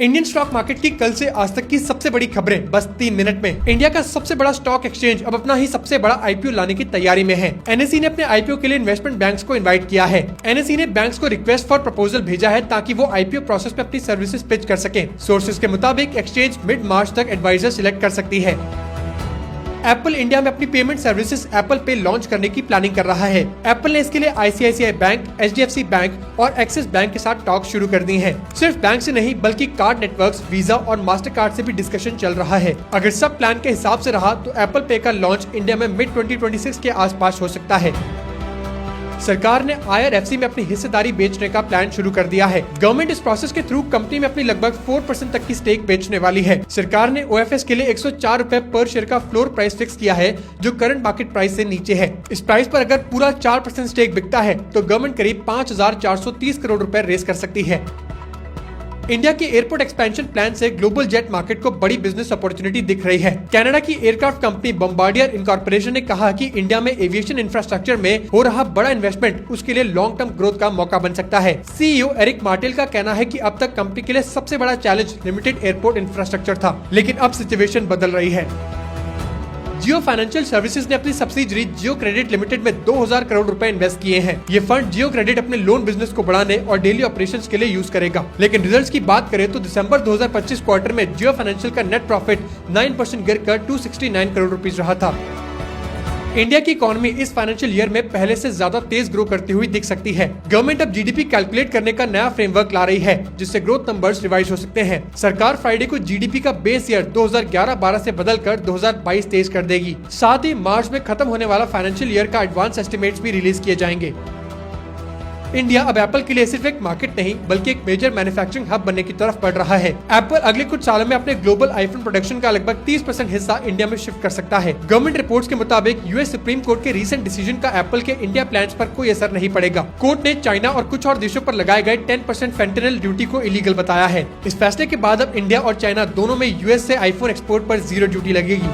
Indian stock market की कल से आज तक की सबसे बड़ी खबरें बस 3 मिनट में। इंडिया का सबसे बड़ा स्टॉक एक्सचेंज अब अपना ही सबसे बड़ा आईपीओ लाने की तैयारी में है। एनएसई ने अपने आईपीओ के लिए इन्वेस्टमेंट बैंक्स को इनवाइट किया है। एनएसई ने बैंक्स को रिक्वेस्ट फॉर प्रपोजल भेजा है ताकि वो आईपीओ प्रोसेस में अपनी सर्विसेज पिच कर सके। सोर्सेज के मुताबिक एक्सचेंज मिड मार्च तक एडवाइजर सिलेक्ट कर सकती है। एप्पल इंडिया में अपनी पेमेंट सर्विसेज एप्पल पे लॉन्च करने की प्लानिंग कर रहा है। एप्पल ने इसके लिए आईसीआईसीआई बैंक, एचडीएफसी बैंक और एक्सिस बैंक के साथ टॉक शुरू कर दी हैं। सिर्फ बैंक से नहीं बल्कि कार्ड नेटवर्क्स, वीजा और मास्टर कार्ड से भी डिस्कशन चल रहा है। अगर सब प्लान के हिसाब से रहा तो एप्पल पे का लॉन्च इंडिया में मिड 2026 के आसपास हो सकता है। सरकार ने IRFC में अपनी हिस्सेदारी बेचने का प्लान शुरू कर दिया है। गवर्नमेंट इस प्रोसेस के थ्रू कंपनी में अपनी लगभग 4% तक की स्टेक बेचने वाली है। सरकार ने OFS के लिए 104 रुपए पर शेयर का फ्लोर प्राइस फिक्स किया है, जो करंट मार्केट प्राइस से नीचे है। इस प्राइस पर अगर पूरा 4% स्टेक बिकता है तो गवर्नमेंट करीब 5,430 करोड़ रुपए रेज कर सकती है। इंडिया के एयरपोर्ट एक्सपेंशन प्लान से ग्लोबल जेट मार्केट को बड़ी बिजनेस अपॉर्चुनिटी दिख रही है। कनाडा की एयरक्राफ्ट कंपनी बॉम्बार्डियर इनकॉर्पोरेशन ने कहा कि इंडिया में एविएशन इंफ्रास्ट्रक्चर में हो रहा बड़ा इन्वेस्टमेंट उसके लिए लॉन्ग टर्म ग्रोथ का मौका बन सकता है। CEO एरिक मार्टेल का कहना है कि अब तक कंपनी के लिए सबसे बड़ा चैलेंज लिमिटेड एयरपोर्ट इंफ्रास्ट्रक्चर था, लेकिन अब सिचुएशन बदल रही है। जियो फाइनेंशियल सर्विसेज ने अपनी सब्सिडरी जियो क्रेडिट लिमिटेड में 2000 करोड़ रुपए इन्वेस्ट किए हैं। ये फंड जियो क्रेडिट अपने लोन बिजनेस को बढ़ाने और डेली ऑपरेशंस के लिए यूज करेगा। लेकिन रिजल्ट्स की बात करें तो दिसंबर 2025 क्वार्टर में जियो फाइनेंशियल का नेट प्रॉफिट 9% गिरकर 269 करोड़ रुपीस रहा था। इंडिया की इकोनॉमी इस फाइनेंशियल ईयर में पहले से ज्यादा तेज ग्रो करती हुई दिख सकती है। गवर्नमेंट अब जीडीपी कैलकुलेट करने का नया फ्रेमवर्क ला रही है, जिससे ग्रोथ नंबर्स रिवाइज हो सकते हैं। सरकार फ्राइडे को जीडीपी का बेस ईयर 2011-12 से बदलकर 2022-23 कर देगी। साथ ही मार्च में खत्म होने वाला फाइनेंशियल ईयर का एडवांस एस्टिमेट्स भी रिलीज किए जाएंगे। इंडिया अब एप्पल के लिए सिर्फ एक मार्केट नहीं बल्कि एक मेजर मैन्युफैक्चरिंग हब बनने की तरफ बढ़ रहा है। एप्पल अगले कुछ सालों में अपने ग्लोबल आईफोन प्रोडक्शन का लगभग 30% हिस्सा इंडिया में शिफ्ट कर सकता है। गवर्नमेंट रिपोर्ट्स के मुताबिक यूएस सुप्रीम कोर्ट के रीसेंट डिसीजन का एप्पल के इंडिया प्लान्स पर कोई असर नहीं पड़ेगा। कोर्ट ने चाइना और कुछ और देशों पर लगाए गए 10% फेंटेनल ड्यूटी को इलीगल बताया है। इस फैसले के बाद अब इंडिया और चाइना दोनों में यूएस से आईफोन एक्सपोर्ट पर 0 ड्यूटी लगेगी।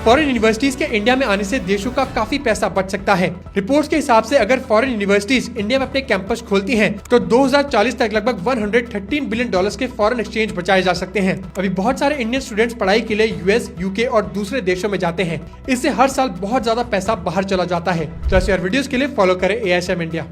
फॉरेन यूनिवर्सिटीज के इंडिया में आने से देशों का काफी पैसा बच सकता है। रिपोर्ट्स के हिसाब से अगर फॉरेन यूनिवर्सिटीज इंडिया में अपने कैंपस खोलती हैं, तो 2040 तक लगभग $113 बिलियन के फॉरेन एक्सचेंज बचाए जा सकते हैं। अभी बहुत सारे इंडियन स्टूडेंट्स पढ़ाई के लिए US, UK और दूसरे देशों में जाते हैं। इससे हर साल बहुत ज्यादा पैसा बाहर चला जाता है। तो ऐसे और वीडियोस के लिए फॉलो करें AISM इंडिया।